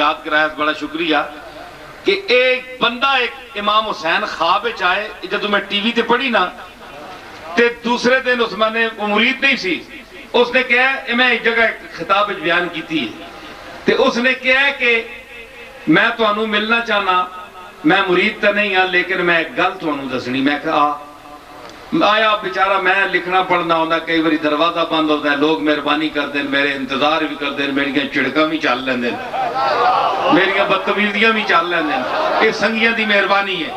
یاد کرایا بڑا شکریہ کہ ایک بندہ ایک امام حسین خواب آئے جدو میں ٹی وی تے پڑھی نا تے دوسرے دن اس میں نے مرید نہیں سی اس نے کہا میں ایک جگہ خطاب بیان کی تھی تے اس نے کہا کہ میں تو انہوں ملنا چاہنا میں مرید تا نہیں ہاں لیکن میں ایک گل تو انہوں دسنی میں کہا آیا بیچارہ میں لکھنا پڑھنا ہونا کئی باری دروازہ بند ہوتا ہے لوگ مہربانی کر دیں میرے انتظار بھی کر دیں میری چڑکاں بھی چل لیں دیں میری بدتمیزیاں بھی چل لیں دیں یہ سنگیاں دی مہربانی ہے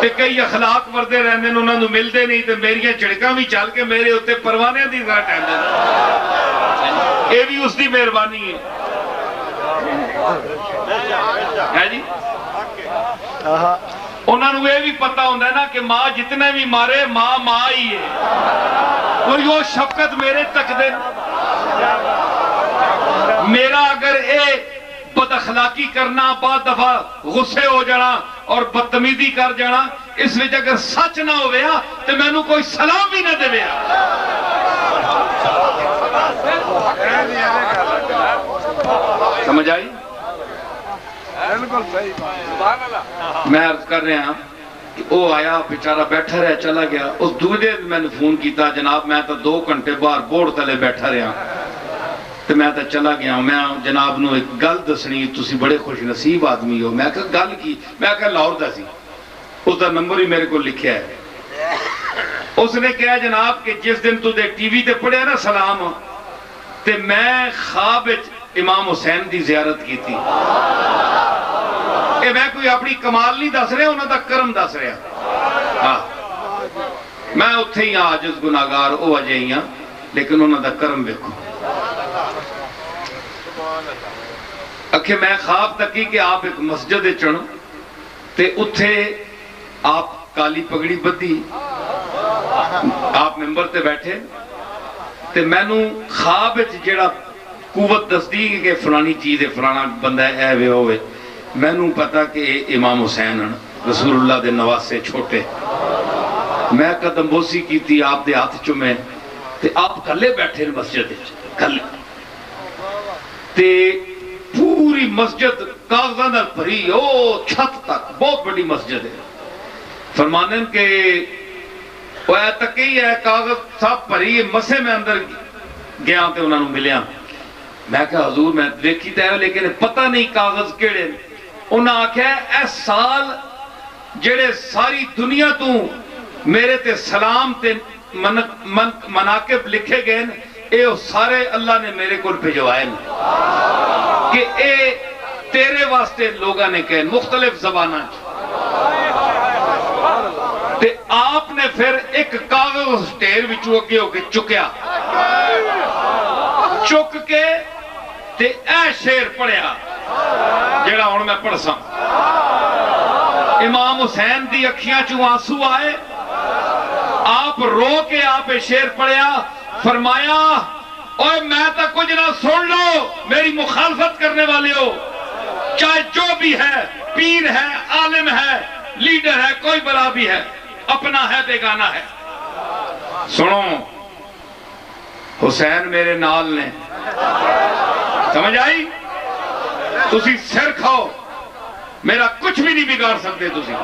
تے کئی اخلاق وردے رہنے انہوں نے ملتے نہیں تے میری چڑکاں بھی چل کے میرے ہوتے پروانے دی ذات ٹھہر دیں یہ بھی اس دی مہربانی ہے جی انہوں نے یہ بھی پتا ہوتا ہے نا کہ ماں جتنے بھی مارے ماں ماں ہی ہے اور یہ شفقت میرے تک دے میرا اگر اے بد اخلاقی کرنا بعد دفعہ غصے ہو جانا اور بدتمیزی کر جانا اس وجہ اگر سچ نہ ہو گیا تو میں نے کوئی سلام بھی نہ دے گیا سمجھ آئی میں عرض کر رہے ہیں کہ وہ آیا بیچارہ بیٹھا رہا چلا گیا اس دوسرے میں نے فون کیتا جناب میں تو 2 گھنٹے باہر بورڈ تلے بیٹھا رہا تو میں تو چلا گیا میں جناب نو ایک گل دسنی تسی بڑے خوش نصیب آدمی ہو میں کہا گل کی میں کہا لاہور دا سی اس دا نمبر ہی میرے کو لکھیا ہے اس نے کہا جناب کہ جس دن تو دے ٹی وی تے پڑھیا نا سلام تے میں خواب امام حسین دی زیارت کی تھی میں کوئی اپنی کمال نہیں دس رہا انہوں دا کرم دس رہا میں اتھے ہی عاجز گناہگار او وجہ ہی ہاں لیکن انہوں دا کرم دیکھو اکھے میں خواب تکی کہ آپ ایک مسجد چڑھ تے اتھے آپ کالی پگڑی بدھی آپ ممبر تے بیٹھے تے میں نو خواب جیڑا قوت دستی کہ فلانی چیز ہے فلانا بندہ ہے اے وے ہوئے میں نو پتا کہ امام حسین رسول اللہ دے نواسے چھوٹے میں قدم بوسی کی تھی آپ دے ہاتھ چمیں تے آپ کلے بیٹھے مسجد کلے تے پوری مسجد کاغذاں نال بھری او چھت تک بہت بڑی مسجد ہے فرمانن کہ وہ اے تکی ہے کاغذ سب بھری مسے میں اندر گیا تے انہوں نے ملیا میں کہا حضور میں دیکھی تے لیکن پتہ نہیں کاغذ کیڑے انہاں آکھا اے سال جڑے ساری دنیا تو میرے تے سلام تے مناقب لکھے گئے اے سارے اللہ نے میرے کو بھیجوائے کہ اے تیرے واسطے لوگاں نے کہے مختلف زبانہ تے آپ نے پھر ایک کاغذ سٹیر وچوں اگے ہو کے چکیا چک کے تے اے شیر پڑھیا جڑا ہن میں پڑھ سا امام حسین دی اکھیاں چوں آنسو آئے آپ رو کے آپ شیر پڑھیا فرمایا اوے میں تا کچھ نہ سن لو میری مخالفت کرنے والے ہو چاہے جو بھی ہے پیر ہے عالم ہے لیڈر ہے کوئی بلا بھی ہے اپنا ہے بیگانہ ہے سنو حسین میرے نال نے سمجھ آئی تسی سر کھاؤ میرا کچھ بھی نہیں بگاڑ سکتے تسی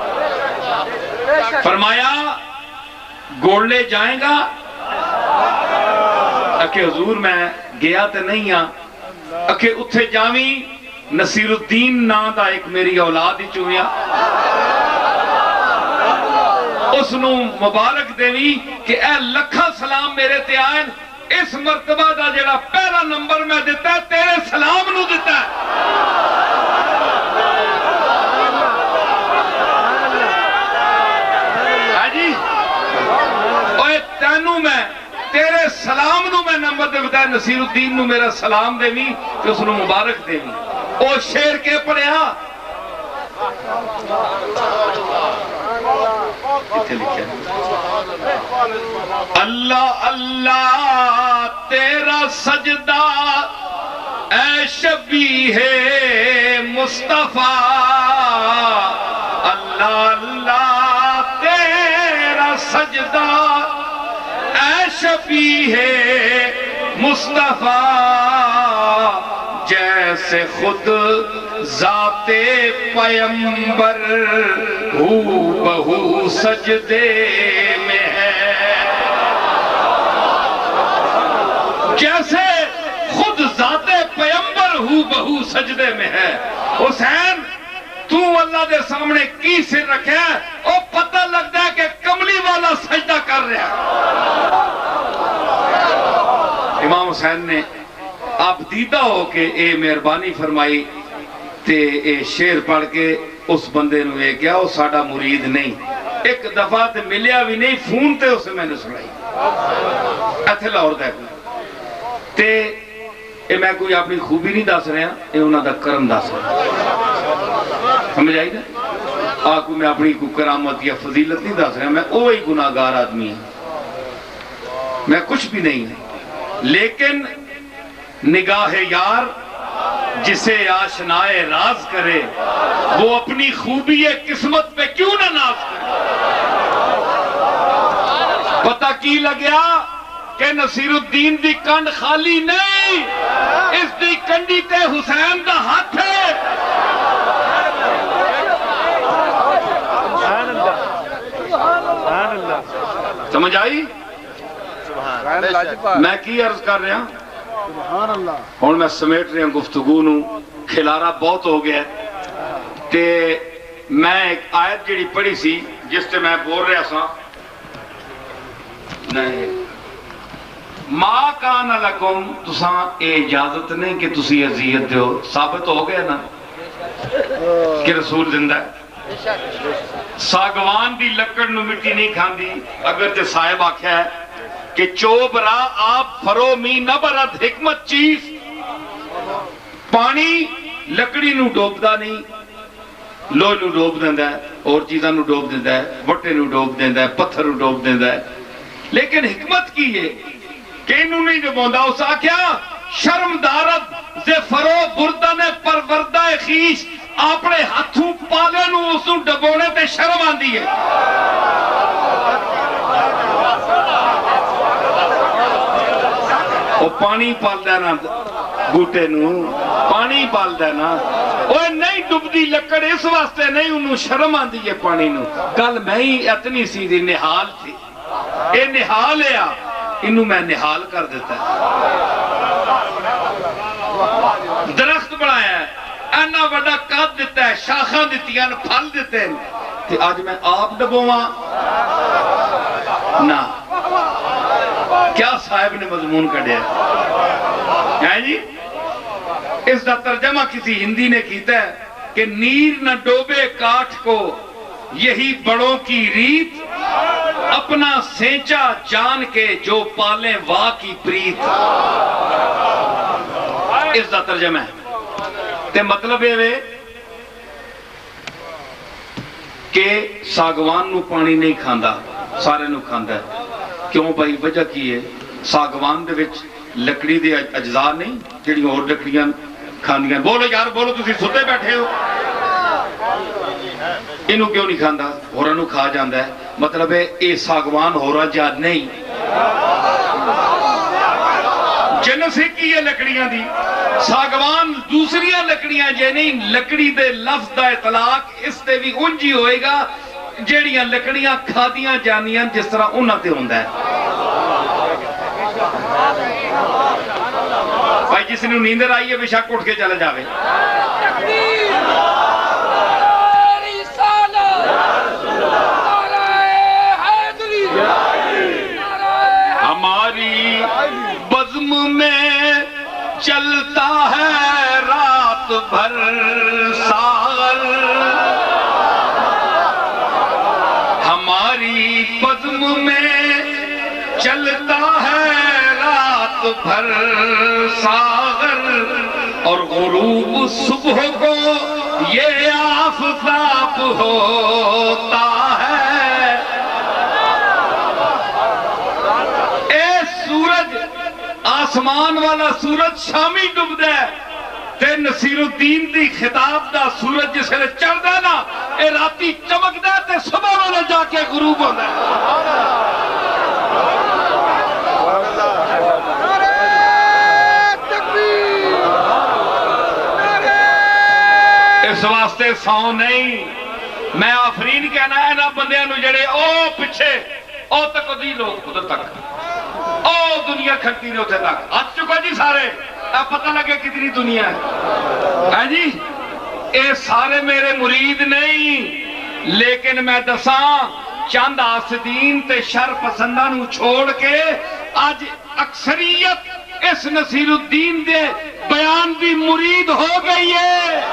فرمایا گوڑلے جائیں گا اکھے حضور میں گیا تے نہیں ہاں اکھے اتھے جاویں نصیر الدین نا دا ایک میری اولاد ہی چویا اس نو مبارک دیوی کہ اے لکھا سلام میرے تے آئین اس مرتبہ دا جڑا پہلا نمبر میں دیتا ہے تیرے سلام نو دیتا ہے جی اوہ تینوں میں تیرے سلام نو میں نمبر دے بتایا نصیر الدین نو میرا سلام دے بھی کہ اس نو مبارک دے بھی او شیر کے پڑھیا اللہ اللہ تیرا سجدہ اے شبیہ مصطفیٰ اللہ اللہ تیرا سجدہ اے شبیہ مصطفیٰ جیسے خود ذات پیمبر ہو بہو سجدے میں ہے، جیسے خود ذات پیمبر ہو بہو سجدے میں ہے۔ حسین تو اللہ دے سامنے کی سر رکھے اور پتہ لگتا ہے کہ کملی والا سجدہ کر رہا ہے۔ امام حسین نے آپ دیدہ ہو کہ اے مہربانی فرمائی تے اے شعر پڑھ کے اس بندے نو یہ کیا وہ ساڑا مرید نہیں، ایک دفعہ تے ملیا بھی نہیں، فون تے اسے میں نے سنائی ایتھے لاہور دے تے اے میں کوئی اپنی خوبی نہیں دس رہا، اے انہاں دا کرم دس رہا، سمجھ آئی نا؟ آکو میں اپنی کو کرامت یا فضیلت نہیں دس رہا، میں اوہی گناہگار آدمی ہوں، میں کچھ بھی نہیں ہوں، لیکن نگاہ یار جسے آشنائے راز کرے وہ اپنی خوبی قسمت پہ کیوں نہ ناز کرے۔ پتہ کی لگیا کہ نصیر الدین دی کنڈ خالی نہیں، اس دی کنڈی تے حسین دا ہاتھ ہے۔ سمجھ آئی؟ میں کی عرض کر رہا ہوں میں سمیٹ رہا ہوں گفتگو نو، کھلارا بہت ہو گیا تے میں ایک آیت جڑی پڑھی سی جس تے میں بول رہا سا نہیں ما کان لکم، تساں اے اجازت نہیں کہ تسی اذیت دیو، ثابت ہو گیا نا کہ رسول زندہ ہے۔ ساگوان دی لکڑ نو مٹی نہیں کھاندی، اگر تے صاحب آکھیا ہے کہ چوب را آپ فرو می نبرد حکمت چیز، پانی لکڑی نو ڈوبدا نہیں، لوہ نو ڈوب دیندہ ہے، اور چیزاں نو ڈوب دیندہ ہے، وٹے نو ڈوب دیندہ ہے، پتھر نو ڈوب دیندہ ہے، لیکن حکمت کی ہے کہ انہوں نہیں ڈبوندا، اس آکھیا شرم دارد زے فرو بردن پروردہ خیش، اپنے ہاتھوں پالے نو اس نو ڈبونے تے شرم آندی ہے۔ وہ پانی پال دینا بوٹے نو، پانی پال دینا، وہ نہیں ڈبدی لکڑ اس واسطے نہیں، انہوں شرم آندی ہے پانی نو۔ کل میں ہی اتنی سیدھی نحال تھی، اے نحال ہے انہوں میں نحال کر دیتا ہے۔ درخت بڑھایا ہے، اینا وڈا قد دیتا ہے، شاخاں دیتی ہیں، پھل دیتے ہیں، کہ آج میں آپ ڈبوواں نا کیا صاحب نے مضمون کڑیا ہے جی؟ اس کا ترجمہ کسی ہندی نے کیتا ہے کہ نیر نہ ڈوبے کاٹھ کو یہی بڑوں کی ریت، اپنا سینچا جان کے جو پالیں واہ کی پریت۔ اس کا ترجمہ ہے تے مطلب ہے کہ ساگوان نو پانی نہیں کھاندا، سارے نو کھاندا ہے۔ کیوں بھائی؟ وجہ کی ہے؟ ساگوان دے وچ لکڑی دے اجزاء نہیں جڑی اور لکڑیاں کھاندیاں۔ بولو یار بولو، تسی ستے بیٹھے ہو، انہوں کیوں نہیں کھاندا؟ ہوراں نو کھا جاندا ہے۔ مطلب ہے اے ساگوان ہورا جا نہیں، جنس ایک ہی ہے لکڑیاں دی، ساگوان دوسریاں لکڑیاں جے نہیں۔ لکڑی دے لفظ دا اطلاق اس تے بھی انجی ہوئے گا جیڑیاں لکڑیاں کھادیاں جانیاں جس طرح انہاں تے ہوندہ ہے۔ بھائی جس نے نیندر آئی ہے بے شک اٹھ کے چلے جاوے۔ ہماری بزم میں چلتا ہے رات بھر ساغر، ہماری بزم میں چلتا ہے رات بھر ساغر، اور غروب صبح کو یہ آفتاب ہوتا ہے۔ اے سورج، آسمان والا سورج شامی ڈب دے تے نصیر الدین دی خطاب دا سورج جس نے چڑھ دے نا، اے راتی چمک دے تے صبح والا جا کے غروب ہو دے۔ اس واسطے سو نہیں میں آفرین کہنا ہے نا بندیاں نو جڑے او پیچھے او تک دی لوگ ادھر تک او دنیا کھڑتی نے اتنے تک آ چکا جی سارے اب پتہ لگے کتنی دنیا ہے جی اے سارے میرے مرید نہیں لیکن میں دساں چند آسدین تے شر پسندہ نو چھوڑ کے آج اکثریت اس نصیر الدین دے بیان دی مرید ہو گئی ہے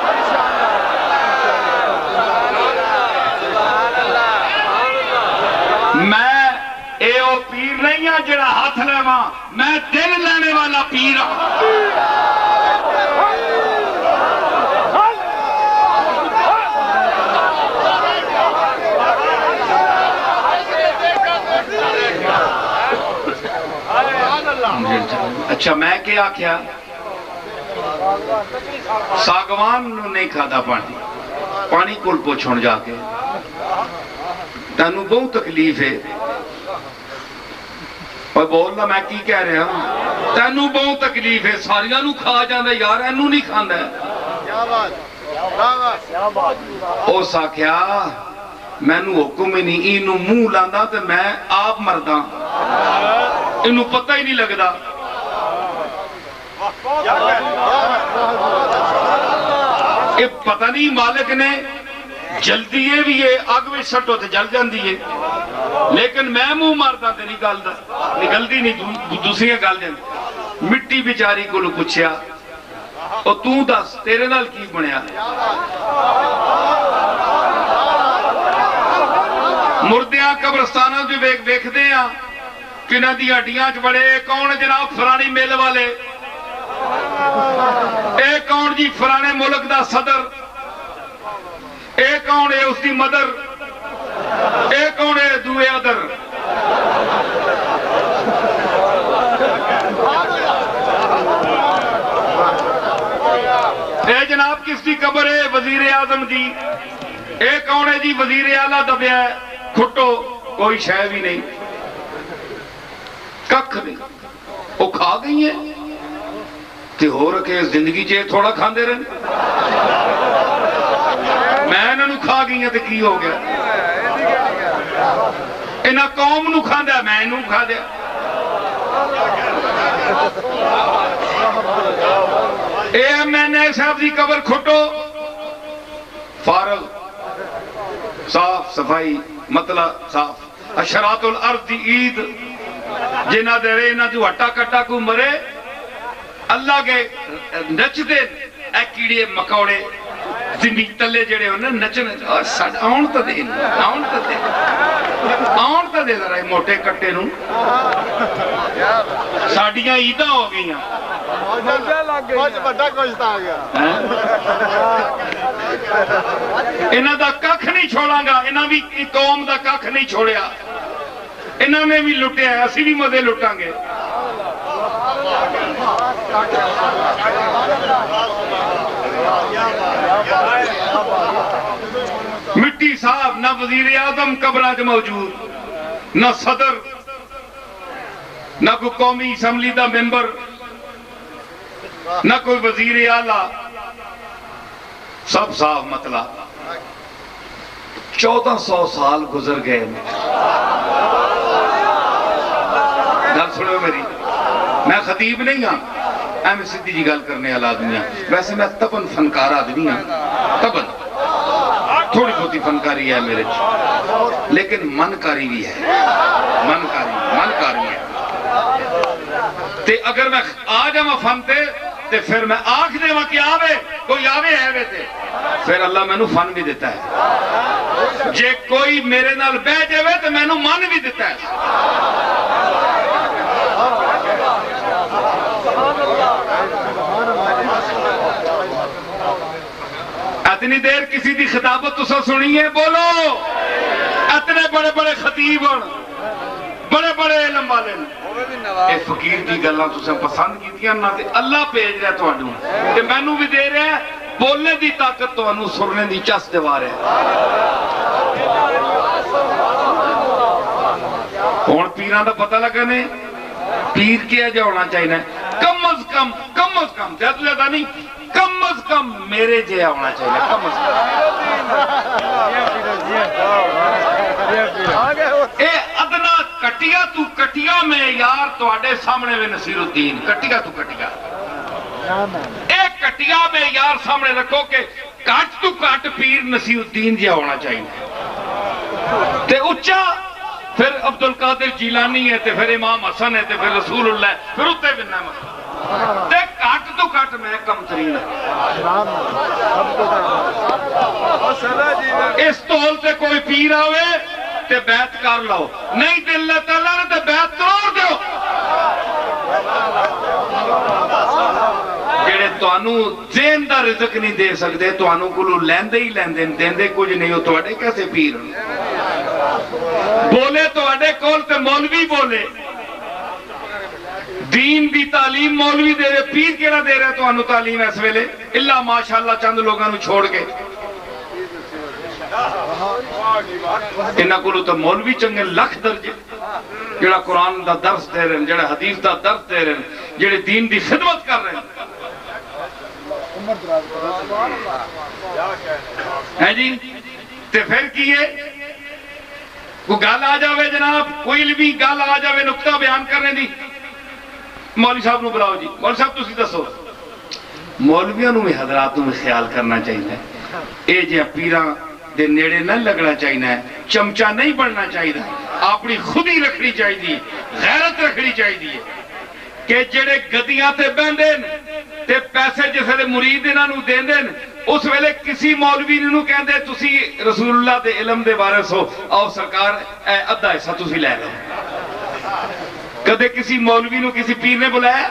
میں اے او پیر نہیں ہاں جڑا ہاتھ لے ماں میں دل لینے والا پیر ہوں اچھا میں کیا کیا ساگوان نو نہیں کھادا پانی کل پوچھون جا کے تینوں بہت تکلیف ہے اور بولنا میں کی کہہ رہا ہوں تینوں بہت تکلیف ہے ساریاں نو کھا جاندے یار اینوں نہیں کھاندا او ساکھیا مینوں حکم ہی نہیں اینوں منہ لاندا تے میں آپ مردا انہوں پتہ ہی نہیں لگدا یہ پتہ نہیں مالک نے جلدی ہے بھی یہ آگ میں سٹو تے جل جاندی ہے لیکن میں منہ مارتا تے نکلدی نہیں دوسری گل جاندی مٹی بیچاری کو پوچھیا اور تو دس تیرے نال کی بنیا مردیاں قبرستانہ جو بیک دے ہیں کنہ دی ہڈیاں چ بڑے کون جناب فرانے میل والے اے کون جی فرانے ملک دا صدر اے کون ہے اس دی مدر اے کون ہے دوے ادر اے جناب کس دی قبر ہے وزیر اعظم دی اے کون ہے جی وزیر اعلیٰ دبیا ہے کھٹو کوئی شے بھی نہیں ککھ نہیں وہ کھا گئی ہیں تے ہو رکھے زندگی چے تھوڑا کھاندے رہے میں انہوں کھا گئی ہیں تے کی ہو گیا انہاں قوم نو کھاندیا میں انہوں کھا دیا اے ایم این اے صاحب دی قبر کھٹو فارغ صاف صفائی مطلع صاف اشرات الارض دی عید جنہ دے رہے انہاں جو ہٹا کٹا کو مرے اللہ کے نچ دے اے کیڑے مکوڑے زمین تلے جڑے انہیں نچنے آن تا دے آن تا دے ذرا موٹے کٹے نوں ساڑیاں عیدہ ہو گئی ہیں کچھ بڑا کچھ تا گیا انہاں دا ککھ نہیں چھوڑاں گا انہاں بھی قوم دا ککھ نہیں چھوڑیا انہاں نے بھی لٹیا ہے اسی بھی مزے لٹاں گے مٹی صاحب نہ وزیر اعظم قبراں چ موجود نہ صدر نہ کوئی قومی اسمبلی دا ممبر نہ کوئی وزیر اعلیٰ سب صاف مطلع 1400 سال گزر گئے گل سنو میری میں خطیب نہیں ہاں میں سیدھی جی گل کرنے والا آدمی ہاں ویسے میں تبن فنکار آدمی ہاں تبن تھوڑی بہتی فنکاری ہے میرے لیکن منکاری بھی ہے منکاری ہے تے اگر میں آ جاواں فن تے پھر میں آنکھ دے وہاں کی آوے کوئی آوے ہے وے تے پھر اللہ میں نو فن بھی دیتا ہے جے کوئی میرے نال بہ جاوے تو میں نو من بھی دیتا ہے اتنی دیر کسی دی خطابت تو سنی ہے بولو اتنے بڑے بڑے خطیب بڑے بڑے علم والے اے فقیر دی گلاں تساں پسند کیتیاں نہ تے اللہ بھیج رہا تہاڈوں تے مینوں بھی دے رہا ہے بولنے دی طاقت تہانوں سننے دی چس دیوا رہا ہن پیراں دا پتہ لگا نے پیر کیا جا ہونا چاہیے کم از کم زیادہ نہیں، کم از کم میرے جہا ہونا چاہیے، کم از کم اے ادنا کٹیا تو کٹیا میں یار تواڈے سامنے میں نصیر الدین کٹیا تو کٹیا، ایک کٹیا میں یار سامنے رکھو کہ کٹ تو کٹ پیر نصیر الدین جہا ہونا چاہیے، تے اچھا پھر عبد القادر جیلانی ہے، تے پھر امام حسن ہے، تے پھر رسول اللہ ہے، پھر اتے بننا مطلب تے کٹ تو کٹ میں کم ترین ہے۔ اس طول تے کوئی پیر آوے تے بیعت کر لو، نہیں تے اللہ تعالیٰ نے تے بیعت توڑ دیو۔ جڑے توانو ذہن دا رزق نہیں دے سکتے، توانو کلو لیندے ہی لیندے دیندے کچھ نہیں ہو، توڑے کیسے پیر بولے توڑے کول تے مولوی بولے، دین دی تعلیم مولوی دے رہے، پیر کیڑا دے رہے توانو تعلیم اس ویلے اللہ ماشاءاللہ چند لوگاں نو چھوڑ کے، انہاں کولو تو مولوی چنگے لکھ درجے جڑا قرآن دا درس دے رہے ہیں، جڑا حدیث دا درس دے رہے ہیں، جڑے دین دی خدمت کر رہے ہیں جی۔ تے پھر کیے کوئی گال آ جاوے جناب، کوئی علمی گال آ جاوے نقطہ بیان کرنے دی، مولوی صاحب نو بلاؤ جی، مولوی صاحب تسی دسو۔ مولویاں نو بھی حضرات نو خیال کرنا چاہیے، اے جے پیراں دے نیڑے نہ لگنا چاہیے، چمچہ نہیں بننا چاہیے، اپنی خودی رکھنی چاہیے، غیرت رکھنی چاہیے کہ جڑے گدیاں تے بہندے تے پیسے جسے دے مرید انہاں نو دیندے اس ویلے کسی مولوی نو کہندے تسی رسول اللہ دے علم دے وارث ہو، آؤ سرکار اے ادھا حصہ تسی لے لو۔ کدے کسی مولوی نو کسی پیر نے بلایا؟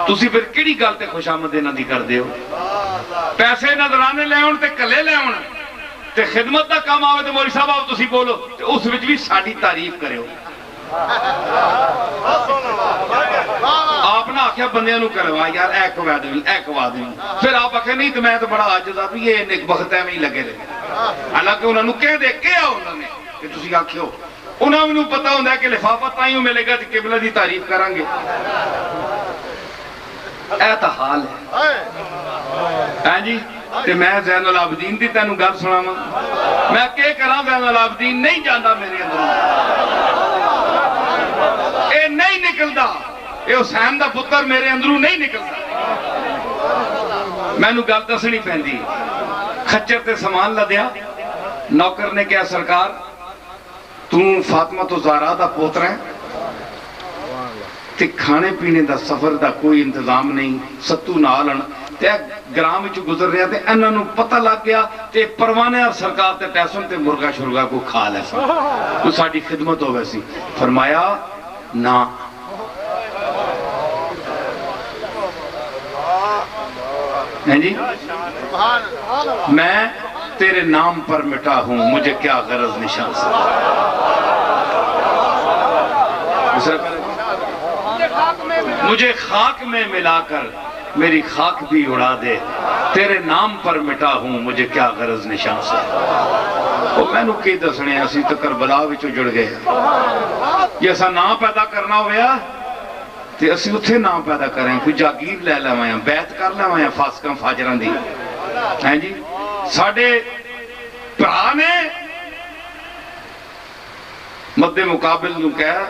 تسی پھر کیڑی گل تے خوش آمد انہاں دی کردے ہو؟ پیسے نظرانے لے ہون تے کلے لے ہون تے خدمت دا کام آوے تے مولوی صاحب آؤ تسی بولو تے اس وچ بھی ساڈی تعریف کرے ہو۔ آپ نہ آکھیا بندیاں نو کروا یار اے کوا دیں، پھر آپ آکھے نہیں تو میں تو بڑا عاجز ہوں، یہ نیک بخت ہے میں ہی لگے رہے، حالانکہ انہوں نے کہہ دے کیا انہوں نے کہ تسی آکھیو، انہوں نے پتا ہوندہ ہے کہ لفافہ تائیوں ملے گا کہ قبلہ دی تعریف کریں گے۔ اے تا حال ہے جی، تے میں زین العابدین دی تینوں گل سنا میں کہ کراں، زین العابدین نہیں جاندہ میرے اندروں، اے نہیں نکلدا، اے حسین دا پتر میرے اندروں نہیں نکلدا۔ میں نو گل دسنی پہندی، خچر تے سامان لدیا، نوکر نے کہا سرکار تو فاطمہ تو زہرا دا پوتر ہے تے کھانے پینے دا سفر دا کوئی انتظام نہیں، ستو نالن تے گرام وچ گزر رہا تے انہاں نو پتہ لگ گیا تے پروانے اور سرکار تے پیسوں تے مرغا شرغا کو کھا لے سا، تو ساڈی خدمت ہو ویسی۔ فرمایا نا ہیں جی، میں تیرے نام پر مٹا ہوں، مجھے کیا غرض نشان سے، مجھے خاک میں ملا کر میری خاک بھی اڑا دے، تیرے نام پر مٹا ہوں، مجھے کیا غرض نشان سے۔ وہ میں نو کی دسنے اسی تو کربلا وچوں جڑ گئے، یہ ایسا نام پیدا کرنا ہویا تے اسی اتھے نام پیدا کریں، کوئی جاگیر لے لے بیعت کر لے فاسقاں فاجران دی، ہیں جی۔ ساڑھے پرا نے مد مقابل نو کہا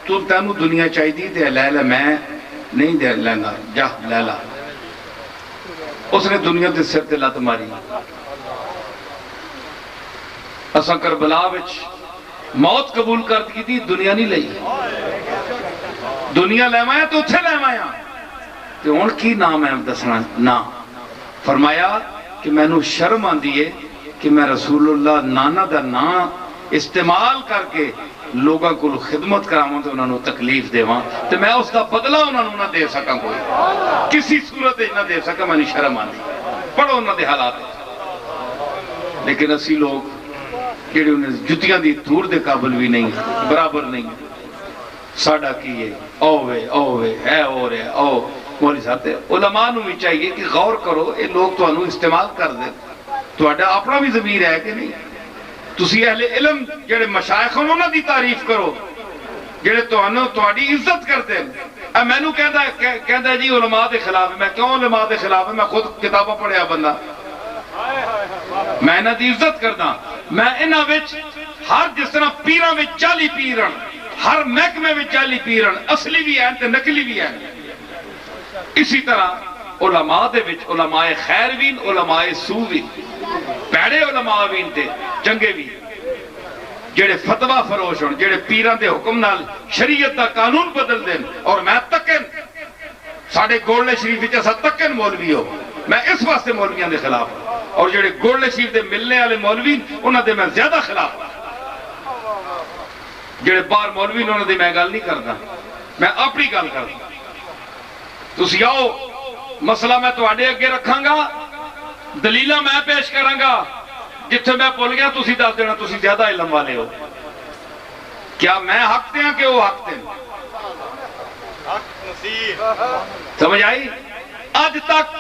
تو تینو دنیا چاہی دی تے لے لے، میں نہیں دے لینا، جا لے لا۔ اس نے دنیا دے سر تے لات ماری۔ اساں کربلا وچ موت قبول کر دی تھی، دنیا نہیں لئی، دنیا لے مایا تو اتھے لے مایا تے ان کی نام ہے دسنا نا۔ فرمایا کہ میں نو شرم آن دیئے کہ میں رسول اللہ نانا دا نا استعمال کر کے لوگاں کو خدمت کراؤں تو انہوں نے تکلیف دے وہاں تو میں اس دا بدلہ انہوں نے نہ دے سکا، کوئی کسی صورت نہ دے سکا، میں نے شرم آن دی پڑھو انہوں نے حالات۔ لیکن اسی لوگ جڑے انہیں جتیاں دی دور دے قابل بھی نہیں، برابر نہیں، ساڑھا کیے اوے اوے ہے اور ہے او مولی صاحب تے علماء نو بھی چاہیے کہ غور کرو، یہ لوگ تو انہوں استعمال کر دے، تو اپنا بھی ضمیر ہے کہ نہیں؟ تسی اہل علم جڑے مشائخ انہوں نے دی تعریف کرو، جڑے تہاڈی عزت کرتے ہیں. مینوں کہندا جی علماء دے خلاف. میں کیوں علماء دے خلاف؟ میں خود کتاباں پڑھیا بندہ. میں انہاں دی عزت کردا. میں انہاں وچ ہر جس طرح پیراں وچ جعلی پیرن، ہر محکمے وچ جعلی پیرن، اصلی بھی ہیں تے نقلی بھی ہیں. اسی طرح علماء دے وچ علماء خیر بھی، علماء سو بھی، پیڑے علماء بھی تے چنگے بھی، جڑے فتویٰ فروش ہون، جڑے پیران دے حکم نال شریعت دا قانون بدل دیں. اور میں تکن ساڑھے گولڈے شریف وچ ایسا تکن مولوی ہو، میں اس واسطے مولویاں دے خلاف ہوں. اور جڑے گولڈے شریف دے ملنے والے مولوی انہاں دے میں زیادہ خلاف ہوں. جڑے باہر مولوی انہاں دے میں گل نہیں کردا، میں اپنی گل کردا. تسی آؤ، مسئلہ میں تواڈے اگے رکھاں گا، دلیلہ میں پیش کراں گا. جتھے میں بھول گیا تسی دس دینا تسی زیادہ علم والے ہو. کیا میں حق دیں کہ وہ حق دیں؟ سمجھ آئی؟ آج تک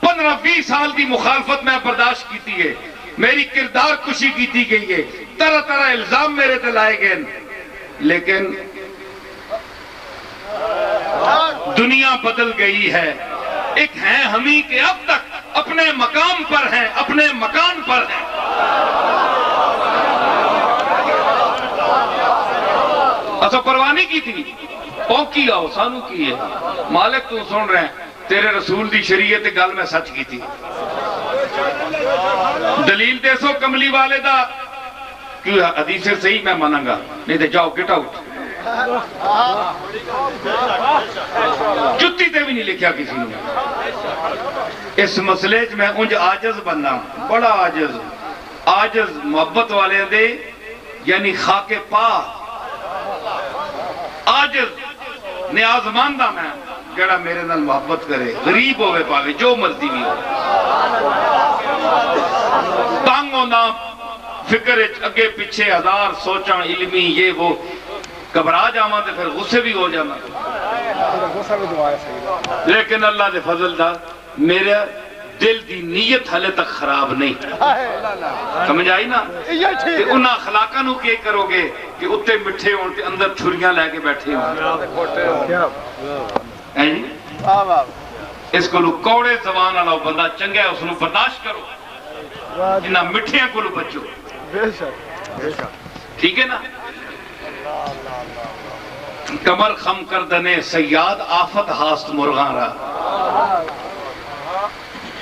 15-20 سال کی مخالفت میں برداشت کیتی ہے، میری کردار کشی کیتی گئی ہے، طرح طرح الزام میرے تے لائے گئے، لیکن دنیا بدل گئی ہے. ایک ہیں ہمیں کہ اب تک اپنے مقام پر ہیں، اپنے مکان پر ہیں. اچھا پروانی کی تھی پونکی آؤ سانو کی ہے مالک تو سن رہے ہیں تیرے رسول دی شریعت گل میں سچ کی تھی. دلیل دے سو کملی والے دا کیوں حدیث سے صحیح میں مانوں گا، نہیں تو جاؤ گٹ آؤٹ. جتی تے بھی نہیں لکھیا کسی نے. اس مسئلے میں انج آجز بننا، بڑا آجز محبت والے دے یعنی خاک پا آجز نیاز ماندہ میں جڑا میرے نال محبت کرے، غریب ہوئے پاوے جو مرضی بھی ہو، تنگ ہونا فکر اگے پیچھے ہزار سوچاں علمی یہ وہ، گھبرا جاواں تے پھر غصے بھی ہو جانا. لیکن اللہ دے فضل دا میرے دل دی نیت حلے تک خراب نہیں. سمجھ آئی نا؟ تے انہاں اخلاقاں نو کی کرو گے کہ اتے مٹھے ہون تے اندر چھریاں لے کے بیٹھے ہوں. اس کو کوڑے زبان والا بندہ چنگا ہے، اس نو برداشت کرو، انہاں مٹھیاں کو بچو. ٹھیک ہے نا؟ کمر خم کردنے سیاد آفت ہاست مرغاں را.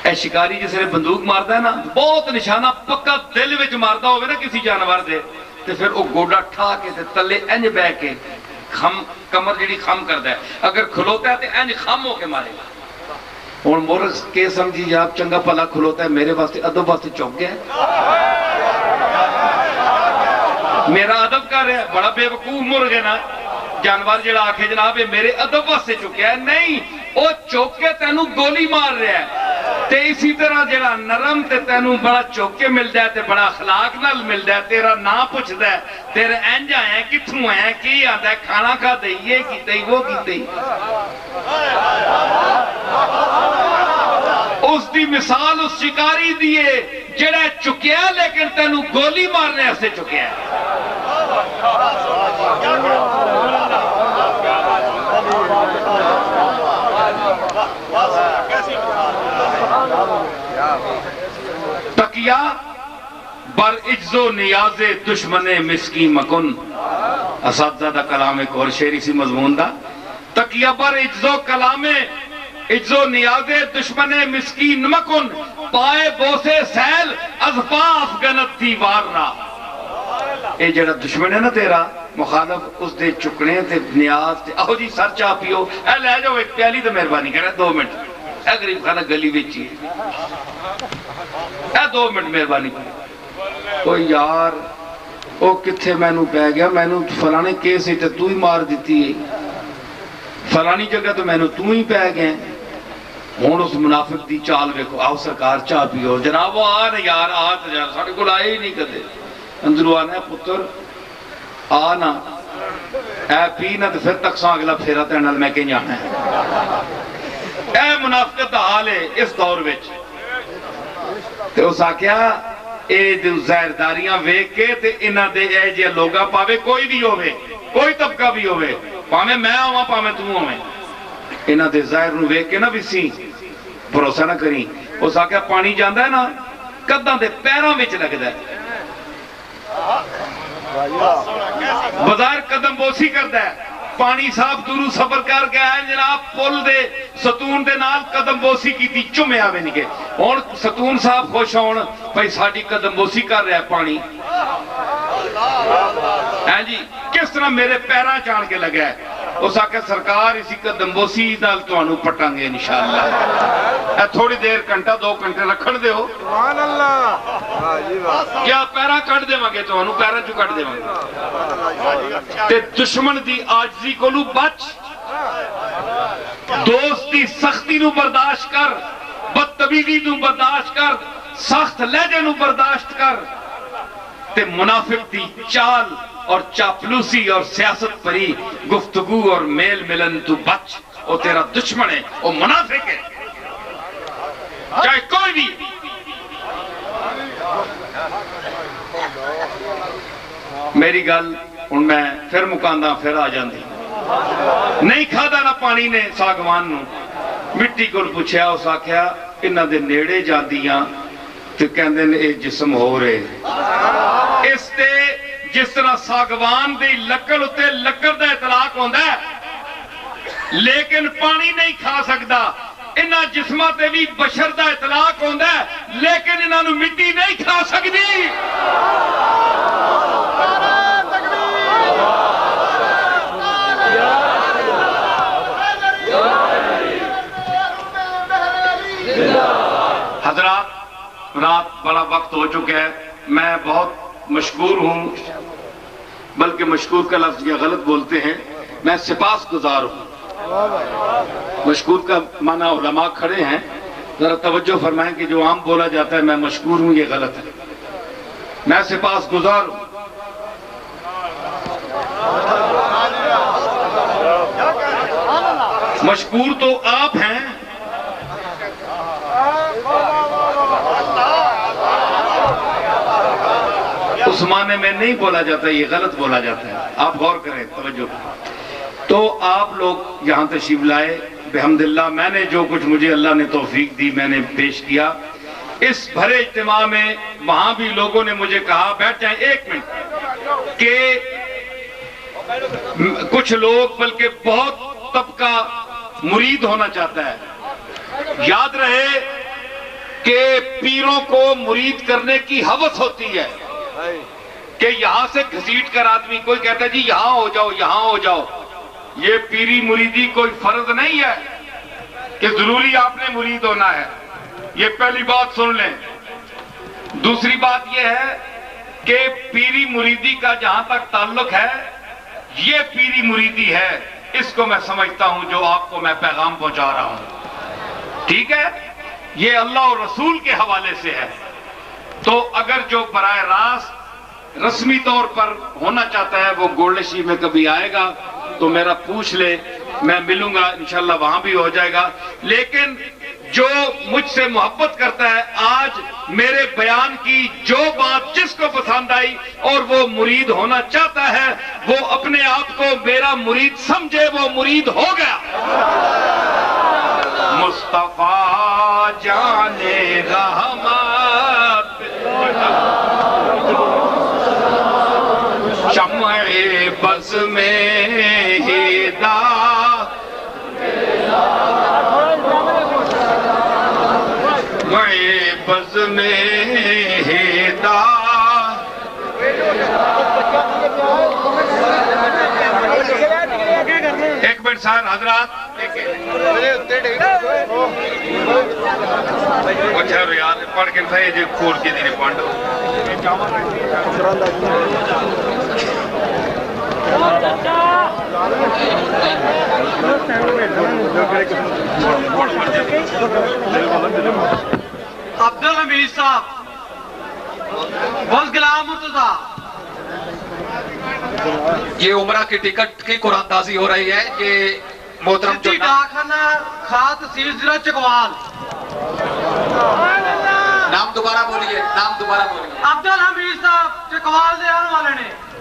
اے شکاری جس نے بندوق ماردا ہے نا، بہت نشانہ پکا دل وچ ماردا ہوئے نا کسی جانور دے تے پھر وہ گوڑا ٹھا کے تے تلے انج بہ کے کمر جڑی خم کردا ہے، اگر کھلوتا ہے تے انج خم ہو کے مارے گا. ہن مرغ کے سمجھی جا چنگا پلا کھلوتا ہے میرے واسطے ادب واسطے چوک گیا، میرا ادب کر رہا ہے. بڑا بے وقوف مرغ ہے نا جانور جڑا آکھے جناب میرے ادب واسطے چکیا ہے، نہیں وہ چوک کے تینوں گولی مار رہا ہے. تے اسی طرح جڑا نرم تے تینوں بڑا چوک کے ملدا ہے تے بڑا اخلاق نال ملدا ہے، تیرا نام پوچھدا ہے، تیرے انج آئے کتھوں آئے کی آندا ہے، کھانا کھا دے یہ کیتے وہ کیتے. اس دی مثال اس شکاری دیئے جڑا چکیا لیکن تینوں گولی مارنے سے چکیا ہے. تقیہ بر اجز و نیاز دشمن مسکی مکن. اساتذہ کلام ایک اور شعری سی مضمون دا. تقیہ بر اجز و کلام اجز و نیاز دشمن مسکی مکن، پائے بوسے سیل از پا افغنت دیوار را. اے جڑا دشمن ہے نا تیرا مخالف، اس دے چکنے تے نیاز تے آہو جی سر چاہ پیو، اے لے جاؤ ایک پیالی تو مہربانی کرے 2 منٹ، اے غریب خانہ گلی وچی اے 2 منٹ مہربانی کرے. او یار او کتھے میں نو پہ گیا، میں نو فلانے کیس ہی تے تو ہی مار دیتی ہے، فلانی جگہ تو میں نو تو ہی پہ گئے. ہون اس منافق دی چال ویکھو، آؤ سرکار چاہ پیو. جناب وہ آ رہے یار آ تو جا، ساڑھے کو لائے ہی نہیں کدے. اندرو آنا ہے پتر آنا اے پینا تو پھر تک ساں اگلا پھیرا تینال میں کہیں جانا ہے. اے منافقت دا حال ہے اس دور وچ. تے اس آکیا اے دو زہرداریاں ویک کے تے انہ دے اے جے لوگا پاوے کوئی بھی ہوئے کوئی طبقہ بھی ہوئے، پاویں میں ہوں پاویں تو ہوں، انہاں دے ظاہر نو ویکھ کے نہ بھی سی بھروسہ نہ کریں۔ اس آکھیا پانی جاندا ہے نا قداں دے پیراں وچ لگدا ہے، بظاہر قدم بوسی کردا ہے، پانی صاحب دورو سفر کر کے آئے جناب پل دے ستون دے نال قدم بوسی کی تھی چمے آوے نہیں گئے، اور ستون صاحب خوش ہون بھائی ساڑی قدم بوسی کر رہا ہے پانی، جی کس طرح میرے پیراں چان کے لگا ہے۔ اس آکے سرکار اسی قدم بوسی نال تو انہوں پٹاں گے انشاءاللہ، تھوڑی دیر گھنٹہ 2 گھنٹے رکھن دے ہو، سبحان اللہ، کیا پیراں کٹ دے مانگے تو انہوں پیراں چو کٹ دے مانگے، تے دشمن دی آجزی کو لو بچ، دوست دی سختی نو برداشت کر، بدتمیزی نو برداشت کر، سخت لہجے نو برداشت کر، تے منافق دی چال اور چاپلوسی اور سیاست پری گفتگو اور میل ملن تو بچ، وہ تیرا دشمن ہے، وہ منافق ہے، چاہے کوئی بھی۔ میری گل ان میں پھر مکاندہ پھر آ جاندی، نہیں کھادا نہ پانی نے ساگوان نو، مٹی کو پوچھیا اس آکھیا انہاں دے نیڑے جاندیاں تو کہندے نے اے جسم ہو رہے، اس تے جس طرح ساگوان دی لکڑ اتے لکڑ دا اطلاق ہوندا ہے لیکن پانی نہیں کھا سکدا، انہاں جسمہ تے بھی بشر دا اطلاق ہوندا ہے لیکن انہاں نو مٹی نہیں کھا سکدی۔ حضرات رات بڑا وقت ہو چکا ہے، میں بہت مشکور ہوں، بلکہ مشکور کا لفظ یہ غلط بولتے ہیں، میں سپاس گزار ہوں۔ مشکور کا معنی علماء کھڑے ہیں، ذرا توجہ فرمائیں کہ جو عام بولا جاتا ہے میں مشکور ہوں یہ غلط ہے، میں سپاس گزار ہوں۔ مشکور تو آپ ہیں، اس معنی میں نہیں بولا جاتا، یہ غلط بولا جاتا ہے، آپ غور کریں توجہ۔ تو آپ لوگ یہاں تشریف لائے، بحمداللہ میں نے جو کچھ مجھے اللہ نے توفیق دی میں نے پیش کیا۔ اس بھرے اجتماع میں وہاں بھی لوگوں نے مجھے کہا بیٹھ جائیں 1 منٹ، کہ کچھ لوگ بلکہ بہت طبقہ مرید ہونا چاہتا ہے، یاد رہے کہ پیروں کو مرید کرنے کی ہوس ہوتی ہے کہ یہاں سے گھسیٹ کر آدمی کوئی کہتا ہے جی یہاں ہو جاؤ یہاں ہو جاؤ، یہ پیری مریدی کوئی فرض نہیں ہے کہ ضروری آپ نے مرید ہونا ہے، یہ پہلی بات سن لیں۔ دوسری بات یہ ہے کہ پیری مریدی کا جہاں تک تعلق ہے یہ پیری مریدی ہے، اس کو میں سمجھتا ہوں جو آپ کو میں پیغام پہنچا رہا ہوں، ٹھیک ہے؟ یہ اللہ اور رسول کے حوالے سے ہے، تو اگر جو براہ راست رسمی طور پر ہونا چاہتا ہے وہ گولڈ شیف میں کبھی آئے گا تو میرا پوچھ لے، میں ملوں گا انشاءاللہ وہاں بھی ہو جائے گا۔ لیکن جو مجھ سے محبت کرتا ہے آج میرے بیان کی جو بات جس کو پسند آئی اور وہ مرید ہونا چاہتا ہے وہ اپنے آپ کو میرا مرید سمجھے، وہ مرید ہو گیا۔ مصطفیٰ جانے رحمت شمع بز میں ہدایت، شمع بز میں ہدایت، ایک منٹ سار حضرات اچھا یاد پڑھ کے تھا یہ جو کھول کے دینے پانڈو عبدالحمید صاحب بس غلام مرتضیٰ، یہ عمرہ کی ٹکٹ کی قرآن دازی ہو رہی ہے، یہ محترم جو ڈاکخانہ خاص تحصیل ضلع چکوال، نام دوبارہ بولیے، نام دوبارہ بولیے۔ عبدالحمید صاحب چکوال دے آنے والے نے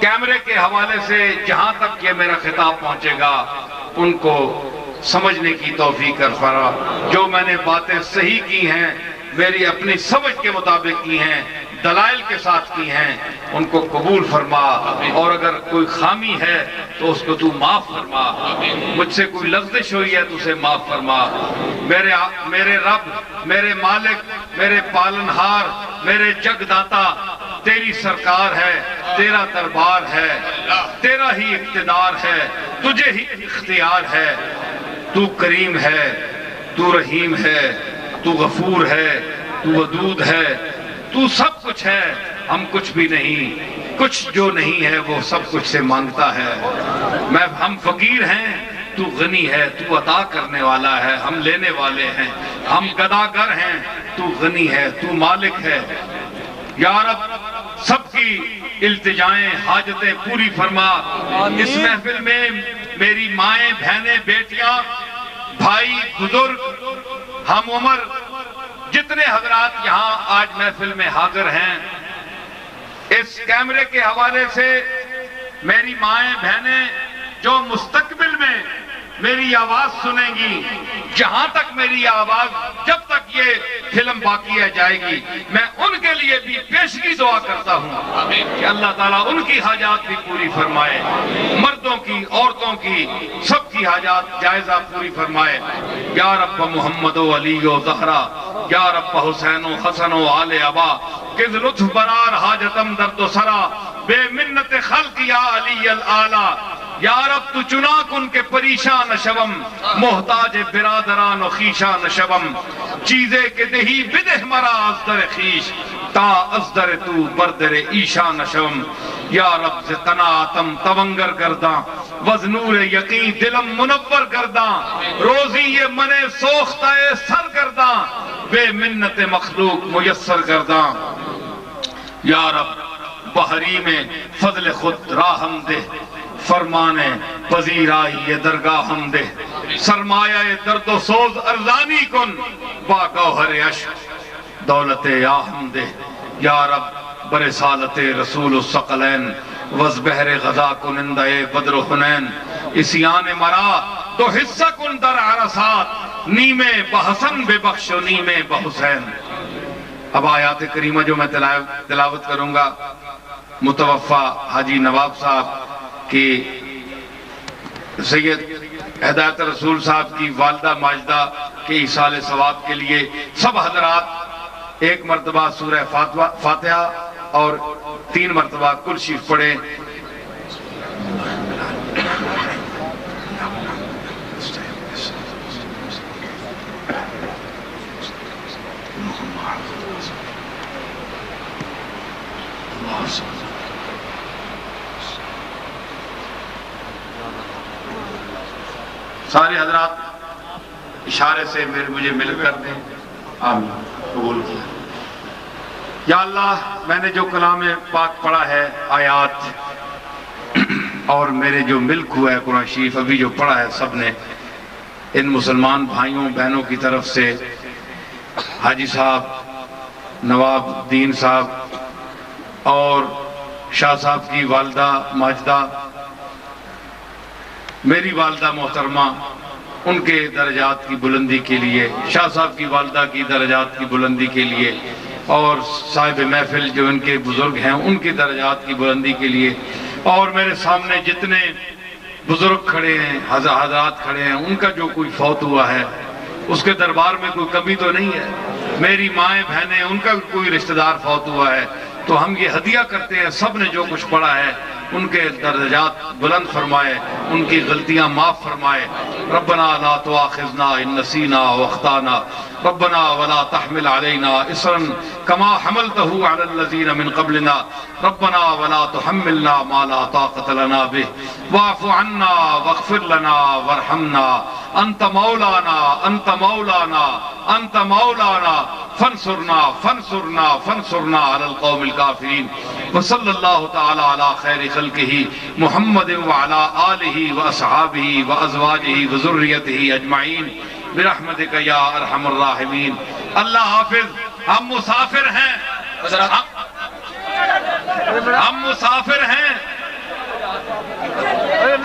کیمرے کے حوالے سے جہاں تک یہ میرا خطاب پہنچے گا ان کو سمجھنے کی توفیق کر فرما۔ جو میں نے باتیں صحیح کی ہیں میری اپنی سمجھ کے مطابق کی ہیں، دلائل کے ساتھ کی ہیں، ان کو قبول فرما، اور اگر کوئی خامی ہے تو اس کو تو معاف فرما، مجھ سے کوئی لغزش ہوئی ہے تو اسے معاف فرما۔ میرے رب، میرے مالک، میرے پالنہار، میرے جگ داتا تیری سرکار ہے، تیرا دربار ہے، تیرا ہی اقتدار ہے، تجھے ہی اختیار ہے۔ تو کریم ہے، تو رحیم ہے، تو غفور ہے، تو ودود ہے، تو سب کچھ ہے، ہم کچھ بھی نہیں، کچھ جو نہیں ہے وہ سب کچھ سے مانگتا ہے۔ ہم فقیر ہیں، تو غنی ہے، تو عطا کرنے والا ہے، ہم لینے والے ہیں، ہم گداگر ہیں، تو غنی ہے، تو مالک ہے۔ یا رب سب کی التجائیں حاجتیں پوری فرما۔ اس محفل میں میری مائیں، بہنیں، بیٹیاں، بھائی، بزرگ، ہم عمر، جتنے حضرات یہاں آج محفل میں حاضر ہیں، اس کیمرے کے حوالے سے میری مائیں، بہنیں جو مستقبل میں میری آواز سنیں گی، جہاں تک میری آواز، جب تک یہ فلم باقی ہے جائے گی، میں ان کے لیے بھی پیشگی دعا کرتا ہوں کہ اللہ تعالیٰ ان کی حاجات بھی پوری فرمائے، مردوں کی، عورتوں کی، سب کی حاجات جائزہ پوری فرمائے۔ یا رب محمد و علی و زہرا، یا رب حسین و حسن و آل ابا، کز لطف برار حاجتم درد و سرا، بے منت خلق یا علی العالی۔ یا رب تو چنا کن کے پریشان شوم، محتاج برادران و خیشان شوم، چیزے کے دہی بدہ مرا ازدر خیش، تا ازدر تو بردر ایشان شوم۔ یا رب سے قناعتم تونگر گرداں، وزنور یقین دلم منور گرداں، روزی یہ من سوختہ سر گرداں، بے منت مخلوق میسر گرداں۔ یا رب بحری میں فضل خود راہم دے، فرمانے پذیرائی یہ درگاہ ہم دے، سرمایہ درد و سوز ارزانی کن، با گوہر عشق دولت یا ہم دے۔ یا رب برسالت رسول الثقلین، وز بحر غزا کنندہ بدر و حنین، اسیان مرا تو حصہ کن در عرصات، نیمے بحسن بے بخش و نیمے بحسین۔ اب آیات کریمہ جو میں تلاوت کروں گا، متوفہ حاجی نواب صاحب کی سید ہدایت رسول صاحب کی والدہ ماجدہ کے ایصال ثواب کے لیے سب حضرات ایک مرتبہ سورہ فاتحہ اور 3 مرتبہ کل شریف پڑھیں۔ سارے حضرات اشارے سے مجھے مل کر دیں، آمین، قبول کیا۔ یا اللہ میں نے جو کلام پاک پڑھا ہے، آیات اور میرے جو ملک ہوا ہے قرآن شریف ابھی جو پڑھا ہے سب نے، ان مسلمان بھائیوں بہنوں کی طرف سے حاجی صاحب، نواب الدین صاحب اور شاہ صاحب کی والدہ ماجدہ، میری والدہ محترمہ، ان کے درجات کی بلندی کے لیے، شاہ صاحب کی والدہ کی درجات کی بلندی کے لیے، اور صاحب محفل جو ان کے بزرگ ہیں ان کی درجات کی بلندی کے لیے، اور میرے سامنے جتنے بزرگ کھڑے ہیں، حضرات کھڑے ہیں، ان کا جو کوئی فوت ہوا ہے اس کے دربار میں کوئی کمی تو نہیں ہے۔ میری مائیں بہنیں، ان کا کوئی رشتہ دار فوت ہوا ہے تو ہم یہ ہدیہ کرتے ہیں، سب نے جو کچھ پڑھا ہے ان کے درجات بلند فرمائے، ان کی غلطیاں معاف فرمائے۔ ربنا لا تؤاخذنا ان نسینا واخطانا، ربنا ولا تحمل علينا اصرا كما حملته على الذين من قبلنا، ربنا ولا تحملنا ما لا طاقة لنا به، واعف عنا واغفر لنا وارحمنا، انت مولانا انت مولانا انت مولانا، فانصرنا فانصرنا فانصرنا على القوم الكافرين۔ وصلی اللہ تعالی علی خیر خلقہ محمد وعلی آلہ واصحابہ وازواجہ وذریتہ اجمعین برحمتک یا ارحم الراحمین۔ اللہ حافظ، ہم مسافر ہیں، ہم مسافر ہیں،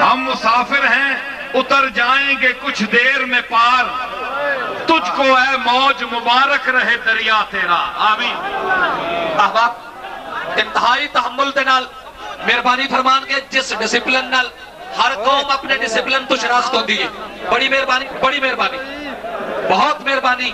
ہم مسافر ہیں اتر جائیں گے کچھ دیر میں پار، تجھ کو اے موج مبارک رہے دریا تیرا، آمین۔ احباب انتہائی تحمل دے نال مہربانی فرمان کے جس ڈسپلن نال ہر قوم اپنے ڈسپلن تو شناخت ہوندی ہے، بڑی مہربانی بہت مہربانی۔